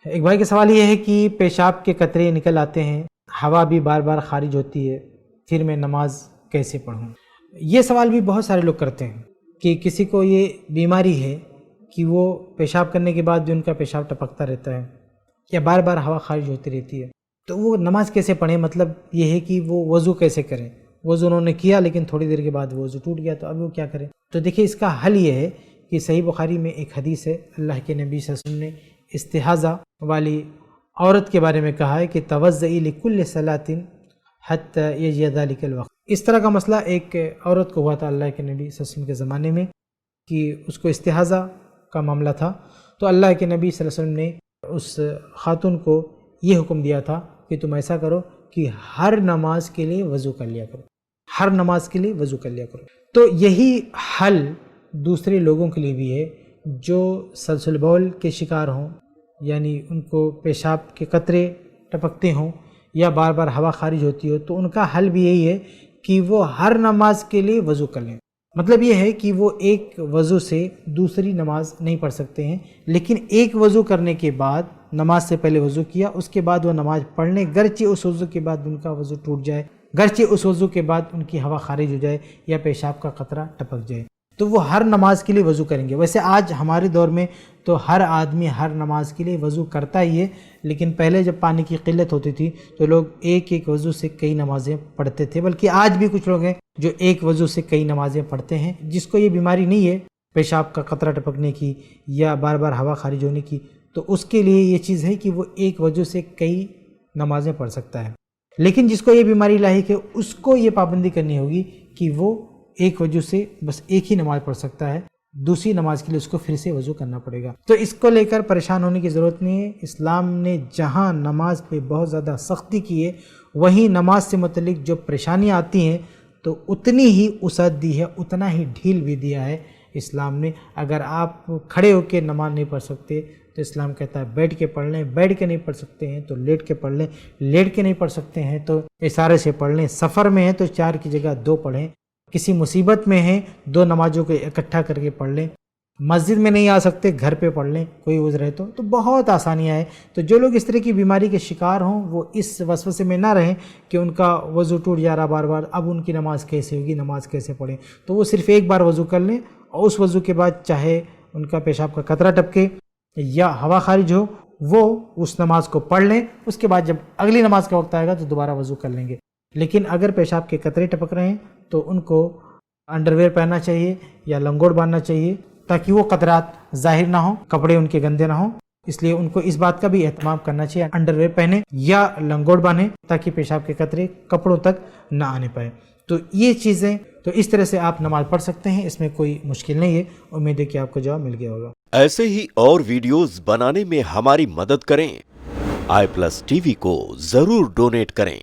ایک بھائی کا سوال یہ ہے کہ پیشاب کے قطرے نکل آتے ہیں، ہوا بھی بار بار خارج ہوتی ہے، پھر میں نماز کیسے پڑھوں؟ یہ سوال بھی بہت سارے لوگ کرتے ہیں کہ کسی کو یہ بیماری ہے کہ وہ پیشاب کرنے کے بعد بھی ان کا پیشاب ٹپکتا رہتا ہے یا بار بار ہوا خارج ہوتی رہتی ہے، تو وہ نماز کیسے پڑھیں؟ مطلب یہ ہے کہ وہ وضو کیسے کریں؟ وضو انہوں نے کیا لیکن تھوڑی دیر کے بعد وہ وضو ٹوٹ گیا، تو اب وہ کیا کریں؟ تو دیکھیں، اس کا حل یہ ہے کہ صحیح بخاری میں ایک حدیث ہے، اللہ کے نبی صلی اللہ علیہ وسلم نے استحاضہ والی عورت کے بارے میں کہا ہے کہ توضئی لکل صلاۃ حتی یجی ذلک الوقت۔ اس طرح کا مسئلہ ایک عورت کو ہوا تھا اللہ کے نبی صلی اللہ علیہ وسلم کے زمانے میں کہ اس کو استحاضہ کا معاملہ تھا، تو اللہ کے نبی صلی اللہ علیہ وسلم نے اس خاتون کو یہ حکم دیا تھا کہ تم ایسا کرو کہ ہر نماز کے لیے وضو کر لیا کرو، ہر نماز کے لیے وضو کر لیا کرو۔ تو یہی حل دوسرے لوگوں کے لیے بھی ہے جو سلسل بول کے شکار ہوں، یعنی ان کو پیشاب کے قطرے ٹپکتے ہوں یا بار بار ہوا خارج ہوتی ہو، تو ان کا حل بھی یہی ہے کہ وہ ہر نماز کے لیے وضو کر لیں۔ مطلب یہ ہے کہ وہ ایک وضو سے دوسری نماز نہیں پڑھ سکتے ہیں، لیکن ایک وضو کرنے کے بعد، نماز سے پہلے وضو کیا، اس کے بعد وہ نماز پڑھ لیں، گرچہ اس وضو کے بعد ان کا وضو ٹوٹ جائے، گرچہ اس وضو کے بعد ان کی ہوا خارج ہو جائے یا پیشاب کا قطرہ ٹپک جائے، تو وہ ہر نماز کے لیے وضو کریں گے۔ ویسے آج ہمارے دور میں تو ہر آدمی ہر نماز کے لیے وضو کرتا ہی ہے، لیکن پہلے جب پانی کی قلت ہوتی تھی تو لوگ ایک ایک وضو سے کئی نمازیں پڑھتے تھے، بلکہ آج بھی کچھ لوگ ہیں جو ایک وضو سے کئی نمازیں پڑھتے ہیں۔ جس کو یہ بیماری نہیں ہے پیشاب کا قطرہ ٹپکنے کی یا بار بار ہوا خارج ہونے کی، تو اس کے لیے یہ چیز ہے کہ وہ ایک وضو سے کئی نمازیں پڑھ سکتا ہے۔ لیکن جس کو یہ بیماری لاحق ہے، اس کو یہ پابندی کرنی ہوگی کہ وہ ایک وضو سے بس ایک ہی نماز پڑھ سکتا ہے، دوسری نماز کے لیے اس کو پھر سے وضو کرنا پڑے گا۔ تو اس کو لے کر پریشان ہونے کی ضرورت نہیں ہے۔ اسلام نے جہاں نماز پہ بہت زیادہ سختی کی ہے، وہیں نماز سے متعلق جو پریشانیاں آتی ہیں تو اتنی ہی وسعت دی ہے، اتنا ہی ڈھیل بھی دیا ہے اسلام نے۔ اگر آپ کھڑے ہو کے نماز نہیں پڑھ سکتے تو اسلام کہتا ہے بیٹھ کے پڑھ لیں، بیٹھ کے نہیں پڑھ سکتے ہیں تو لیٹ کے پڑھ لیں، لیٹ کے نہیں پڑھ سکتے ہیں تو اشارے سے پڑھ لیں، سفر میں ہیں تو 4 کی جگہ 2 پڑھیں، کسی مصیبت میں ہیں 2 نمازوں کو اکٹھا کر کے پڑھ لیں، مسجد میں نہیں آ سکتے گھر پہ پڑھ لیں، کوئی عذر ہے تو بہت آسانیاں ہیں۔ تو جو لوگ اس طرح کی بیماری کے شکار ہوں وہ اس وسوسے میں نہ رہیں کہ ان کا وضو ٹوٹ جا رہا بار بار، اب ان کی نماز کیسے ہوگی، نماز کیسے پڑھیں، تو وہ صرف ایک بار وضو کر لیں اور اس وضو کے بعد چاہے ان کا پیشاب کا قطرہ ٹپکے یا ہوا خارج ہو، وہ اس نماز کو پڑھ لیں، اس کے بعد جب اگلی نماز کا وقت آئے گا تو دوبارہ وضو کر لیں گے۔ لیکن اگر پیشاب کے قطرے ٹپک رہے ہیں تو ان کو انڈر ویئر پہننا چاہیے یا لنگوٹ باندھنا چاہیے تاکہ وہ قطرات ظاہر نہ ہوں، کپڑے ان کے گندے نہ ہوں، اس لیے ان کو اس بات کا بھی اہتمام کرنا چاہیے انڈر ویئر پہنیں یا لنگوٹ باندھیں تاکہ پیشاب کے قطرے کپڑوں تک نہ آنے پائے۔ تو یہ چیزیں، تو اس طرح سے آپ نماز پڑھ سکتے ہیں، اس میں کوئی مشکل نہیں ہے۔ امید ہے کہ آپ کو جواب مل گیا ہوگا۔ ایسے ہی اور ویڈیوز بنانے میں ہماری مدد کریں، i+ TV کو ضرور ڈونیٹ کریں۔